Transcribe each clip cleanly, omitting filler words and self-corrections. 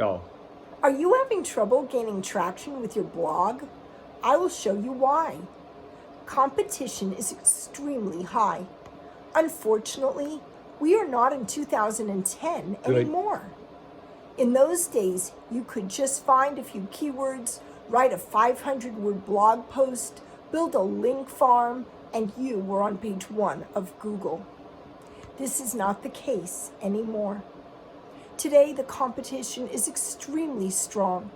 Go. Are you having trouble gaining traction with your blog? I will show you why. Competition is extremely high. Unfortunately, we are not in 2010 anymore. In those days, you could just find a few keywords, write a 500-word blog post, build a link farm, and you were on page 1 of Google. This is not the case anymore. Today, the competition is extremely strong.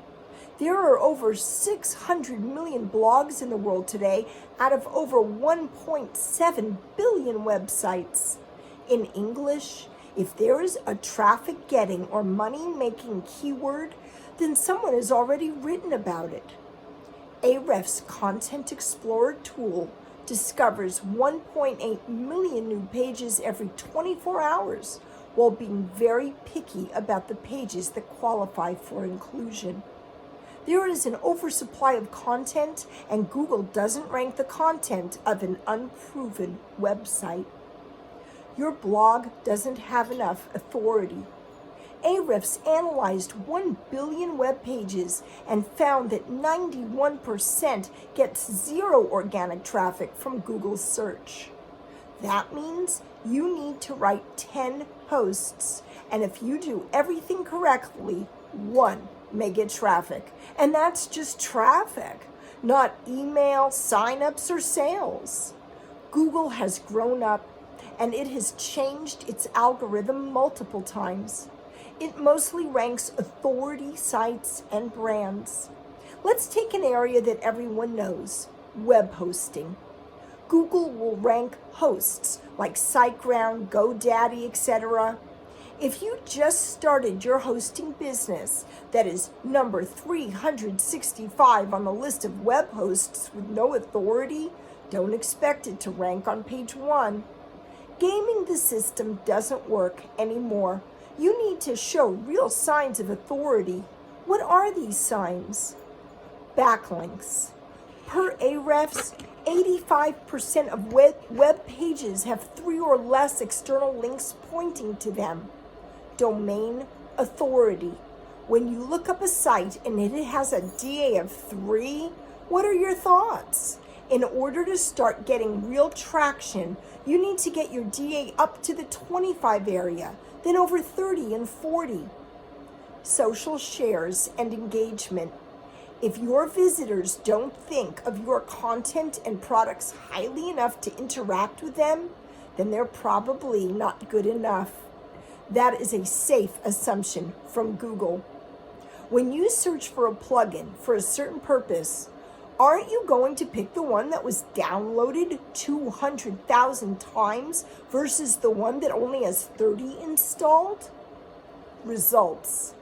There are over 600 million blogs in the world today out of over 1.7 billion websites. In English, if there is a traffic-getting or money-making keyword, then someone has already written about it. Ahrefs Content Explorer tool discovers 1.8 million new pages every 24 hours while being very picky about the pages that qualify for inclusion. There is an oversupply of content, and Google doesn't rank the content of an unproven website. Your blog doesn't have enough authority. Ahrefs analyzed 1 billion web pages and found that 91% gets zero organic traffic from Google search. That means you need to write 10 posts, and if you do everything correctly, 1 may get traffic. And that's just traffic, not email, signups, or sales. Google has grown up, and it has changed its algorithm multiple times. It mostly ranks authority sites and brands. Let's take an area that everyone knows, web hosting. Google will rank hosts like SiteGround, GoDaddy, etc. If you just started your hosting business that is number 365 on the list of web hosts with no authority, don't expect it to rank on page 1. Gaming the system doesn't work anymore. You need to show real signs of authority. What are these signs? Backlinks. Per Ahrefs, 85% of web pages have 3 or less external links pointing to them. Domain authority. When you look up a site and it has a DA of 3, what are your thoughts? In order to start getting real traction, you need to get your DA up to the 25 area, then over 30 and 40. Social shares and engagement. If your visitors don't think of your content and products highly enough to interact with them, then they're probably not good enough. That is a safe assumption from Google. When you search for a plugin for a certain purpose, aren't you going to pick the one that was downloaded 200,000 times versus the one that only has 30 installed? Results.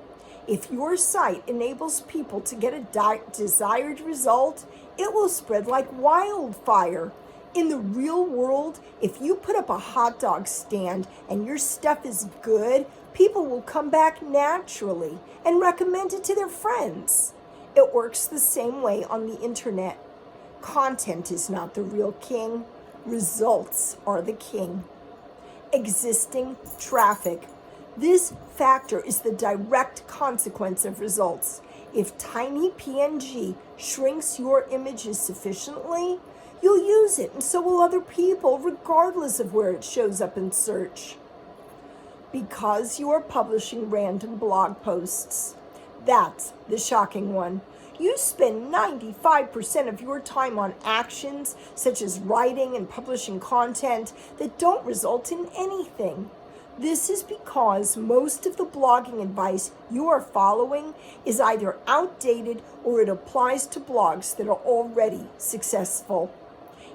If your site enables people to get a desired result, it will spread like wildfire. In the real world, if you put up a hot dog stand and your stuff is good, people will come back naturally and recommend it to their friends. It works the same way on the internet. Content is not the real king. Results are the king. Existing traffic. This factor is the direct consequence of results. If tiny PNG shrinks your images sufficiently, you'll use it, and so will other people, regardless of where it shows up in search. Because you are publishing random blog posts. That's the shocking one. You spend 95% of your time on actions, such as writing and publishing content, that don't result in anything. This is because most of the blogging advice you are following is either outdated or it applies to blogs that are already successful.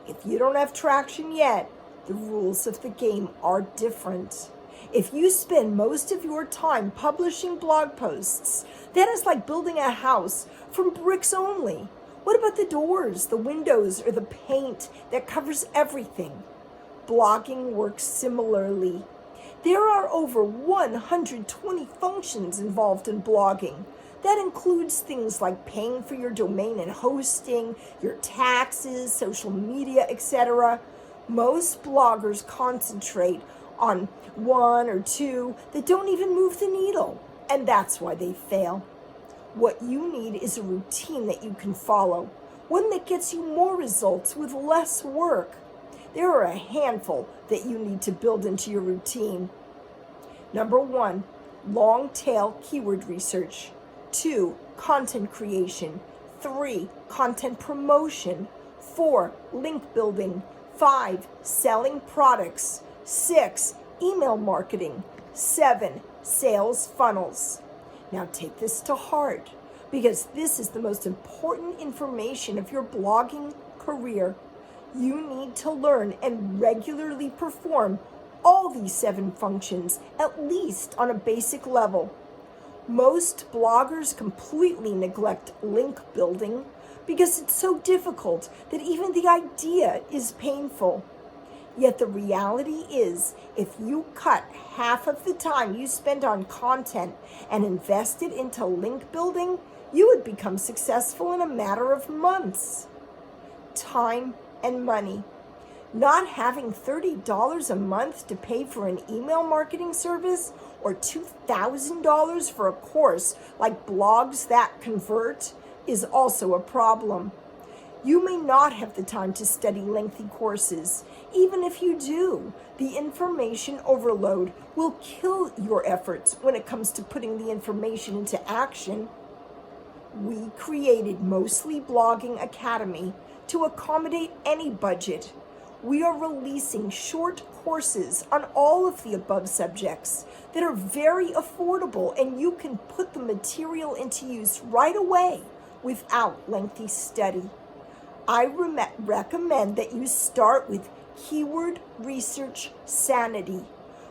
If you don't have traction yet, the rules of the game are different. If you spend most of your time publishing blog posts, that is like building a house from bricks only. What about the doors, the windows, or the paint that covers everything? Blogging works similarly. There are over 120 functions involved in blogging. That includes things like paying for your domain and hosting, your taxes, social media, etc. Most bloggers concentrate on 1 or 2 that don't even move the needle. and that's why they fail. What you need is a routine that you can follow, one that gets you more results with less work. There are a handful that you need to build into your routine. Number 1, long tail keyword research. 2, content creation. 3, content promotion. 4, link building. 5, selling products. 6, email marketing. 7, sales funnels. Now take this to heart, because this is the most important information of your blogging career. You need to learn and regularly perform all these 7 functions, at least on a basic level. Most bloggers completely neglect link building because it's so difficult that even the idea is painful. Yet the reality is, if you cut half of the time you spend on content and invest it into link building, you would become successful in a matter of months. Time and money. Not having $30 a month to pay for an email marketing service or $2,000 for a course like Blogs That Convert is also a problem. You may not have the time to study lengthy courses. Even if you do, the information overload will kill your efforts when it comes to putting the information into action. We created Mostly Blogging Academy to accommodate any budget. We are releasing short courses on all of the above subjects that are very affordable, and you can put the material into use right away without lengthy study. I recommend that you start with Keyword Research Sanity,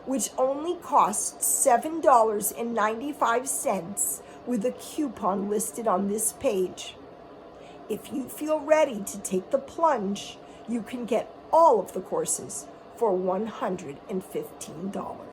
which only costs $7.95 with a coupon listed on this page. If you feel ready to take the plunge, you can get all of the courses for $115.